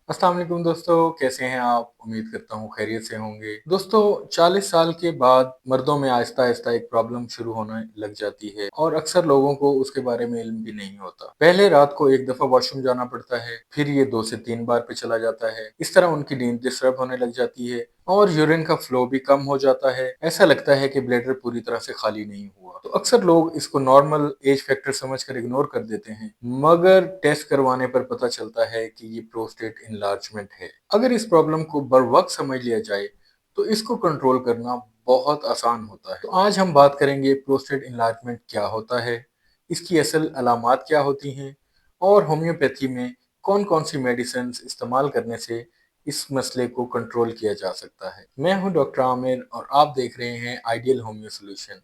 अस्सलाम वालेकुम दोस्तों, कैसे हैं आप? उम्मीद करता हूँ खैरियत से होंगे। दोस्तों, 40 साल के बाद मर्दों में आहिस्ता-आहिस्ता एक प्रॉब्लम शुरू होने लग जाती है और अक्सर लोगों को उसके बारे में इल्म भी नहीं होता। पहले रात को एक दफ़ा वॉशरूम जाना पड़ता है, फिर ये 2 से 3 बार पे चला जाता है। इस तरह उनकी नींद डिस्टर्ब होने लग जाती है और यूरिन का फ्लो भी कम हो जाता है। ऐसा लगता है कि ब्लैडर पूरी तरह से खाली नहीं हुआ। तो अक्सर लोग इसको नॉर्मल एज फैक्टर समझकर इग्नोर कर देते हैं, मगर टेस्ट करवाने पर पता चलता है कि ये प्रोस्टेट इनलार्जमेंट है। अगर इस प्रॉब्लम को बर वक्त समझ लिया जाए तो इसको कंट्रोल करना बहुत आसान होता है। तो आज हम बात करेंगे प्रोस्टेट इनलार्जमेंट क्या होता है, इसकी असल अलामात क्या होती हैं और होम्योपैथी में कौन कौन सी मेडिसिन इस्तेमाल करने से इस मसले को कंट्रोल किया जा सकता है। मैं हूं डॉक्टर आमिर और आप देख रहे हैं आइडियल होम्यो सोल्यूशन।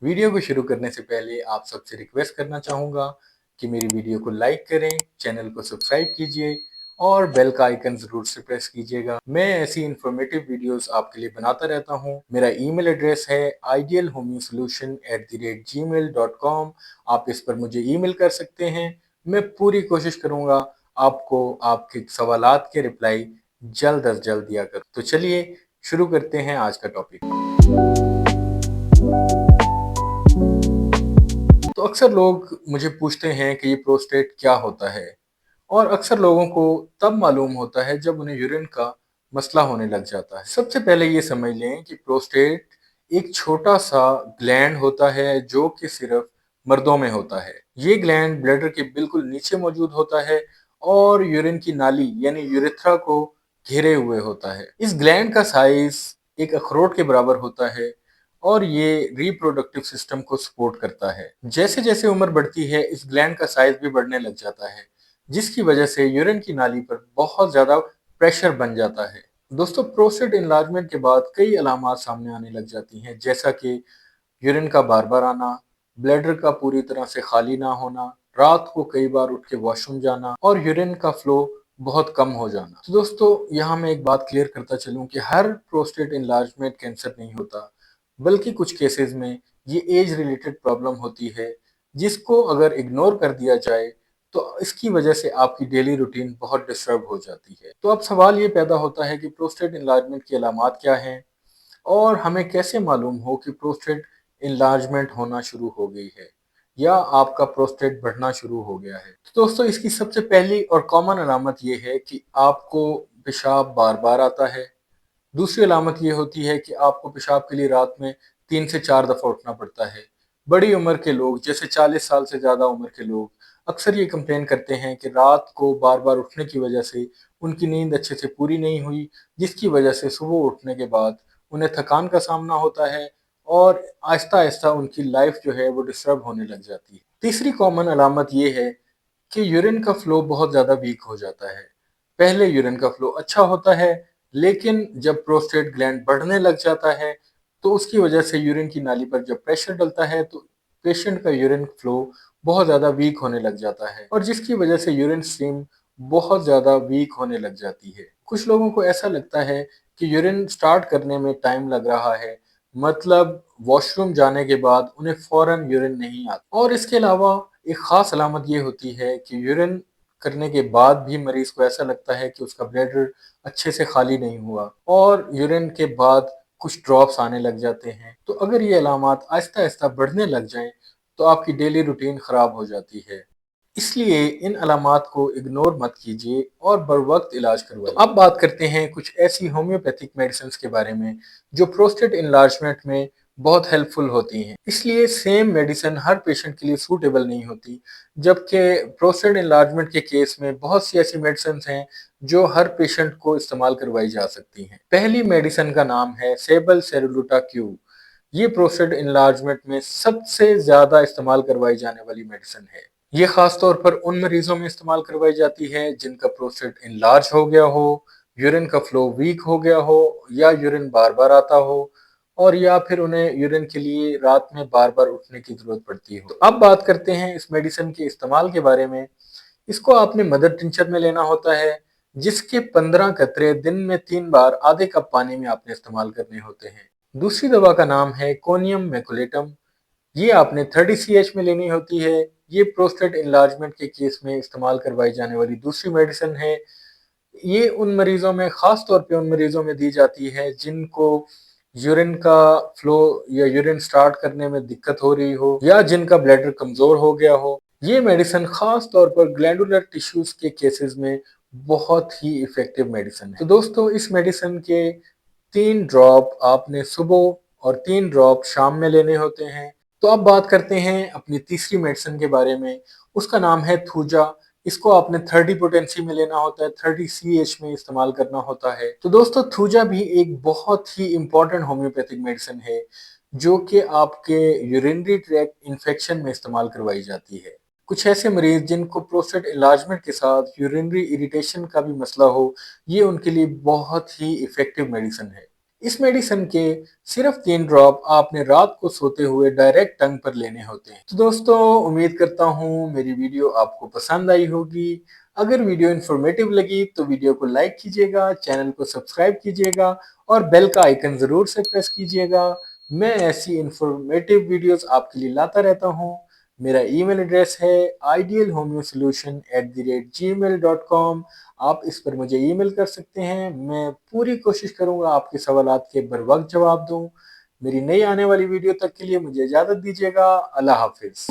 वीडियो को शुरू करने से पहले आप सबसे रिक्वेस्ट करना चाहूँगा कि मेरी वीडियो को लाइक करें, चैनल को सब्सक्राइब कीजिए और बेल का आइकन ज़रूर से प्रेस कीजिएगा। मैं ऐसी इन्फॉर्मेटिव वीडियोस आपके लिए बनाता रहता हूँ। मेरा ईमेल एड्रेस है idealhomeosolution@gmail.com। आप इस पर मुझे ईमेल कर सकते हैं। मैं पूरी कोशिश करूँगा आपको आपके सवालात के रिप्लाई जल्द अज जल्द दिया करूँ। तो चलिए शुरू करते हैं आज का टॉपिक। तो अक्सर लोग मुझे पूछते हैं कि ये प्रोस्टेट क्या होता है और अक्सर लोगों को तब मालूम होता है जब उन्हें यूरिन का मसला होने लग जाता है। सबसे पहले ये समझ लें कि प्रोस्टेट एक छोटा सा ग्लैंड होता है जो कि सिर्फ मर्दों में होता है। ये ग्लैंड ब्लैडर के बिल्कुल नीचे मौजूद होता है और यूरिन की नाली यानी यूरेथ्रा को घेरे हुए होता है। इस ग्लैंड का साइज एक अखरोट के बराबर होता है और ये रिप्रोडक्टिव सिस्टम को सपोर्ट करता है। जैसे जैसे उम्र बढ़ती है इस ग्लैंड का साइज भी बढ़ने लग जाता है, जिसकी वजह से यूरिन की नाली पर बहुत ज्यादा प्रेशर बन जाता है। दोस्तों, प्रोस्टेट इनलार्जमेंट के बाद कई अलामात सामने आने लग जाती हैं, जैसा कि यूरिन का बार बार आना, ब्लैडर का पूरी तरह से खाली ना होना, रात को कई बार उठ के वॉशरूम जाना और यूरिन का फ्लो बहुत कम हो जाना। तो दोस्तों, यहाँ मैं एक बात क्लियर करता चलूँ कि हर प्रोस्टेट इनलार्जमेंट कैंसर नहीं होता, बल्कि कुछ केसेस में ये एज रिलेटेड प्रॉब्लम होती है, जिसको अगर इग्नोर कर दिया जाए तो इसकी वजह से आपकी डेली रूटीन बहुत डिस्टर्ब हो जाती है। तो अब सवाल ये पैदा होता है कि प्रोस्टेट इनलार्जमेंट की अलामात क्या हैं और हमें कैसे मालूम हो कि प्रोस्टेट इनलार्जमेंट होना शुरू हो गई है या आपका प्रोस्टेट बढ़ना शुरू हो गया है। तो दोस्तों, इसकी सबसे पहली और कॉमन अलामत ये है कि आपको पेशाब बार बार आता है। दूसरी अलामत ये होती है कि आपको पेशाब के लिए रात में 3 से 4 दफ़ा उठना पड़ता है। बड़ी उम्र के लोग, जैसे 40 साल से ज़्यादा उम्र के लोग, अक्सर ये कंप्लेन करते हैं कि रात को बार-बार उठने की वजह से उनकी नींद अच्छे से पूरी नहीं हुई, जिसकी वजह से सुबह उठने के बाद उन्हें थकान का सामना होता है और आहिस्ता-आहिस्ता उनकी लाइफ जो है वो डिस्टर्ब होने लग जाती है। तीसरी कॉमन अलामत ये है कि यूरिन का फ्लो बहुत ज़्यादा वीक हो जाता है। पहले यूरिन का फ्लो अच्छा होता है, लेकिन जब प्रोस्टेट ग्लैंड बढ़ने लग जाता है, तो उसकी वजह से यूरिन की नाली पर जब प्रेशर डलता है, तो पेशेंट का यूरिन फ्लो बहुत ज़्यादा वीक होने लग जाता है और जिसकी वजह से यूरिन स्ट्रीम बहुत ज़्यादा वीक होने लग जाती है। कुछ लोगों को ऐसा लगता है कि यूरिन स्टार्ट करने में टाइम लग रहा है, मतलब वॉशरूम जाने के बाद उन्हें फ़ौरन यूरिन नहीं आता। और इसके अलावा एक ख़ास अलामत ये होती है कि यूरिन करने के बाद भी मरीज़ को ऐसा लगता है कि उसका ब्लैडर अच्छे से खाली नहीं हुआ और यूरिन के बाद कुछ ड्रॉप्स आने लग जाते हैं। तो अगर ये अलामात आहिस्ता-आहिस्ता बढ़ने लग जाएँ, तो आपकी डेली रूटीन ख़राब हो जाती है। इसलिए इन अलामात को इग्नोर मत कीजिए और बरवक्त इलाज करवाइए। तो अब बात करते हैं कुछ ऐसी होम्योपैथिक मेडिसिन के बारे में जो प्रोस्टेट इनलार्जमेंट में बहुत हेल्पफुल होती हैं। इसलिए सेम मेडिसिन हर पेशेंट के लिए सूटेबल नहीं होती, जबकि प्रोस्टेट इनलार्जमेंट के केस में बहुत सी ऐसी मेडिसिन हैं जो हर पेशेंट को इस्तेमाल करवाई जा सकती हैं। पहली मेडिसिन का नाम है सेबल सेरुलुटा क्यू। ये प्रोस्टेट इनलार्जमेंट में सबसे ज्यादा इस्तेमाल करवाई जाने वाली मेडिसिन है। ये खास तौर पर उन मरीजों में इस्तेमाल करवाई जाती है जिनका प्रोस्टेट इनलार्ज हो गया हो, यूरिन का फ्लो वीक हो गया हो या यूरिन बार बार आता हो और या फिर उन्हें यूरिन के लिए रात में बार बार उठने की जरूरत पड़ती हो। तो अब बात करते हैं इस मेडिसिन के इस्तेमाल के बारे में। इसको आपने मदर टिंचर में लेना होता है, जिसके 15 कतरे दिन में 3 बार आधे कप पानी में आपने इस्तेमाल करने होते हैं। दूसरी दवा का नाम है कोनियम मैकुलेटम। ये आपने 30 CH में लेनी होती है। ये प्रोस्टेट इनलार्जमेंट के केस में इस्तेमाल करवाई जाने वाली दूसरी मेडिसिन है। ये उन मरीज़ों में ख़ास तौर पे उन मरीज़ों में दी जाती है जिनको यूरिन का फ्लो या यूरिन स्टार्ट करने में दिक्कत हो रही हो या जिनका ब्लैडर कमज़ोर हो गया हो। ये मेडिसिन ख़ास तौर पर ग्लैंडुलर टिश्यूज़ के केसेज़ में बहुत ही इफ़ेक्टिव मेडिसिन है। तो दोस्तों इस मेडिसिन के 3 ड्रॉप आपने सुबह और 3 ड्रॉप शाम में लेने होते हैं। तो अब बात करते हैं अपनी तीसरी मेडिसिन के बारे में, उसका नाम है थूजा। इसको आपने 30 पोटेंसी में लेना होता है, 30 सीएच में इस्तेमाल करना होता है। तो दोस्तों थूजा भी एक बहुत ही इम्पोर्टेंट होम्योपैथिक मेडिसिन है, जो कि आपके यूरिनरी ट्रैक्ट इन्फेक्शन में इस्तेमाल करवाई जाती है। कुछ ऐसे मरीज जिनको प्रोस्टेट एनलार्जमेंट के साथ यूरिनरी इरिटेशन का भी मसला हो, ये उनके लिए बहुत ही इफ़ेक्टिव मेडिसिन है। इस मेडिसिन के सिर्फ 3 ड्रॉप आपने रात को सोते हुए डायरेक्ट टंग पर लेने होते हैं। तो दोस्तों उम्मीद करता हूँ मेरी वीडियो आपको पसंद आई होगी। अगर वीडियो इन्फॉर्मेटिव लगी तो वीडियो को लाइक कीजिएगा, चैनल को सब्सक्राइब कीजिएगा और बेल का आइकन ज़रूर से प्रेस कीजिएगा। मैं ऐसी इन्फॉर्मेटिव वीडियोस आपके लिए लाता रहता हूँ। मेरा ईमेल एड्रेस है idealhomeosolution@gmail.com। आप इस पर मुझे ईमेल कर सकते हैं। मैं पूरी कोशिश करूँगा आपके सवालात के बरवक़्त जवाब दूँ। मेरी नई आने वाली वीडियो तक के लिए मुझे इजाज़त दीजिएगा। अल्लाह हाफ़िज़।